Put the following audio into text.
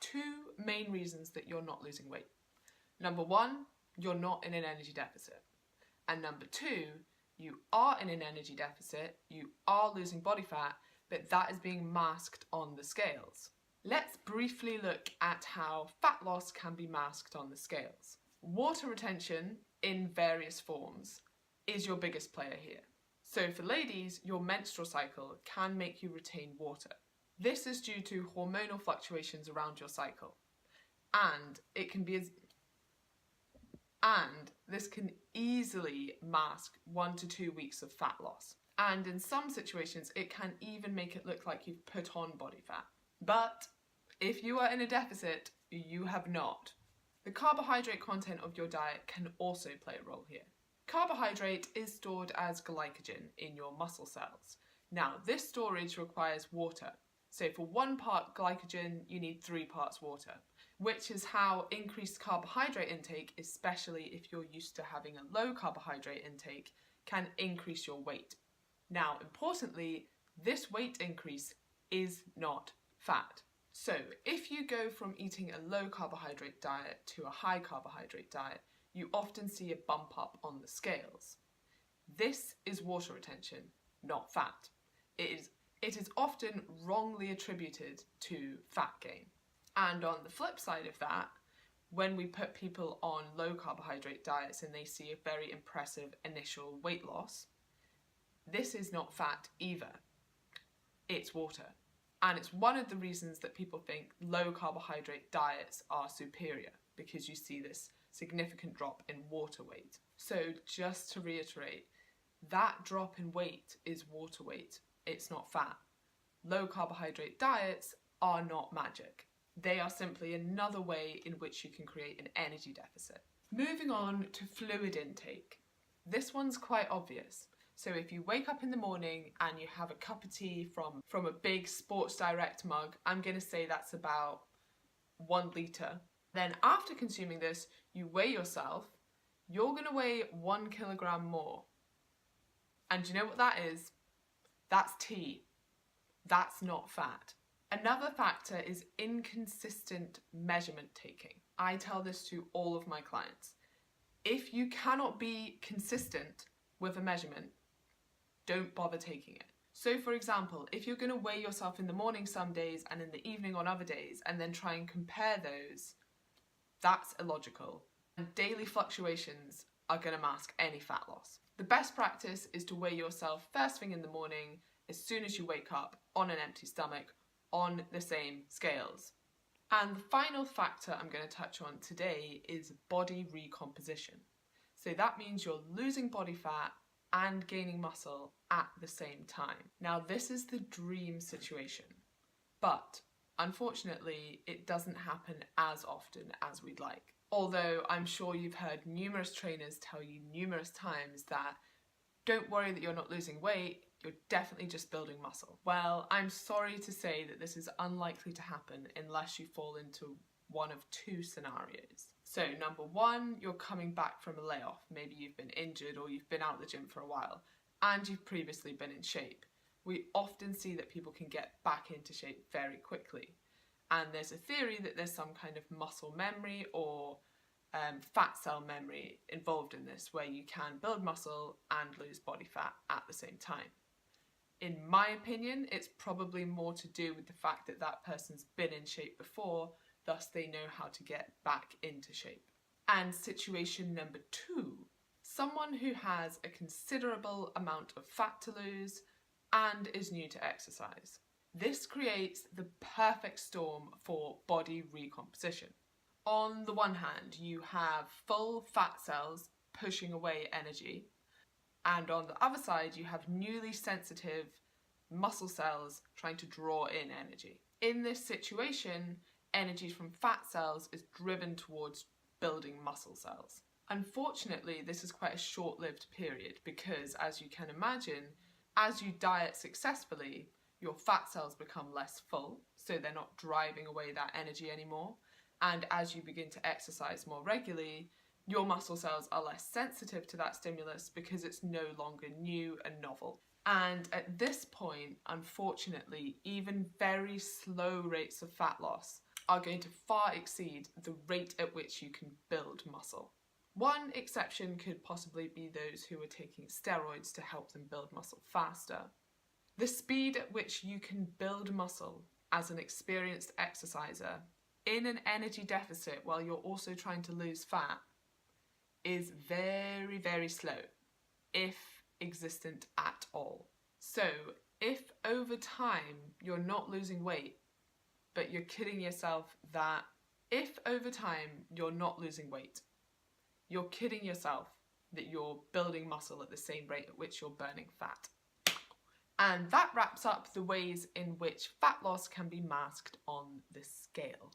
two main reasons that you're not losing weight. Number one, you're not in an energy deficit. And number two, you are in an energy deficit, you are losing body fat, but that is being masked on the scales. Let's briefly look at how fat loss can be masked on the scales. Water retention in various forms is your biggest player here. So for ladies, your menstrual cycle can make you retain water. This is due to hormonal fluctuations around your cycle, and this can easily mask 1 to 2 weeks of fat loss. And in some situations, it can even make it look like you've put on body fat. But if you are in a deficit, you have not. The carbohydrate content of your diet can also play a role here. Carbohydrate is stored as glycogen in your muscle cells. Now, this storage requires water. So for 1 part glycogen, you need 3 parts water, which is how increased carbohydrate intake, especially if you're used to having a low carbohydrate intake, can increase your weight. Now, importantly, this weight increase is not fat. So if you go from eating a low carbohydrate diet to a high carbohydrate diet, you often see a bump up on the scales. This is water retention, not fat. It is often wrongly attributed to fat gain. And on the flip side of that, when we put people on low carbohydrate diets and they see a very impressive initial weight loss, this is not fat either. It's water. And it's one of the reasons that people think low carbohydrate diets are superior, because you see this significant drop in water weight. So just to reiterate, that drop in weight is water weight. It's not fat. Low carbohydrate diets are not magic. They are simply another way in which you can create an energy deficit. Moving on to fluid intake. This one's quite obvious. So if you wake up in the morning and you have a cup of tea from a big Sports Direct mug, I'm going to say that's about 1 litre. Then after consuming this, you weigh yourself, you're going to weigh 1 kilogram more. And do you know what that is? That's tea. That's not fat. Another factor is inconsistent measurement taking. I tell this to all of my clients. If you cannot be consistent with a measurement, don't bother taking it. So for example, if you're going to weigh yourself in the morning some days and in the evening on other days and then try and compare those, that's illogical. And daily fluctuations are going to mask any fat loss. The best practice is to weigh yourself first thing in the morning, as soon as you wake up, on an empty stomach, on the same scales. And the final factor I'm going to touch on today is body recomposition. So that means you're losing body fat and gaining muscle at the same time. Now, this is the dream situation, but unfortunately, it doesn't happen as often as we'd like. Although I'm sure you've heard numerous trainers tell you numerous times that don't worry that you're not losing weight, you're definitely just building muscle. Well, I'm sorry to say that this is unlikely to happen unless you fall into one of 2 scenarios. So number 1, you're coming back from a layoff. Maybe you've been injured or you've been out of the gym for a while and you've previously been in shape. We often see that people can get back into shape very quickly. And there's a theory that there's some kind of muscle memory or fat cell memory involved in this, where you can build muscle and lose body fat at the same time. In my opinion, it's probably more to do with the fact that that person's been in shape before, thus they know how to get back into shape. And situation number 2, someone who has a considerable amount of fat to lose and is new to exercise. This creates the perfect storm for body recomposition. On the one hand, you have full fat cells pushing away energy, and on the other side, you have newly sensitive muscle cells trying to draw in energy. In this situation, energy from fat cells is driven towards building muscle cells. Unfortunately, this is quite a short-lived period because, as you can imagine, as you diet successfully, your fat cells become less full, so they're not driving away that energy anymore. And as you begin to exercise more regularly, your muscle cells are less sensitive to that stimulus because it's no longer new and novel. And at this point, unfortunately, even very slow rates of fat loss are going to far exceed the rate at which you can build muscle. One exception could possibly be those who are taking steroids to help them build muscle faster. The speed at which you can build muscle as an experienced exerciser in an energy deficit while you're also trying to lose fat is very, very slow, if existent at all. So if over time you're not losing weight, but you're kidding yourself that if over time you're not losing weight, you're kidding yourself that you're building muscle at the same rate at which you're burning fat. And that wraps up the ways in which fat loss can be masked on this scale.